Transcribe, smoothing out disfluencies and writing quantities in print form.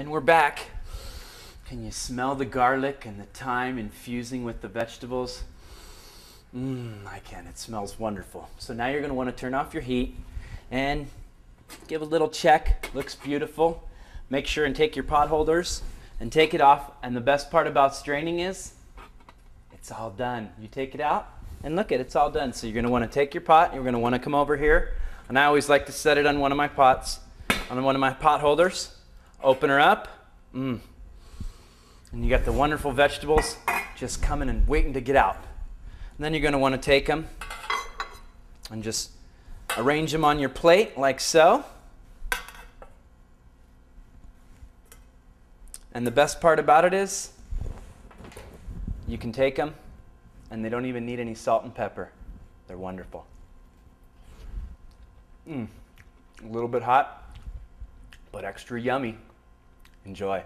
And we're back. Can you smell the garlic and the thyme infusing with the vegetables? I can. It smells wonderful. So now you're going to want to turn off your heat and give a little check. Looks beautiful. Make sure and take your pot holders and take it off. And the best part about straining is it's all done. You take it out and look at it's all done. So you're going to want to take your pot. You're going to want to come over here. And I always like to set it on one of my pots, on one of my pot holders. Open her up. And you got the wonderful vegetables just coming and waiting to get out. And then you're going to want to take them and just arrange them on your plate like so. And the best part about it is you can take them and they don't even need any salt and pepper. They're wonderful. A little bit hot, but extra yummy. Enjoy.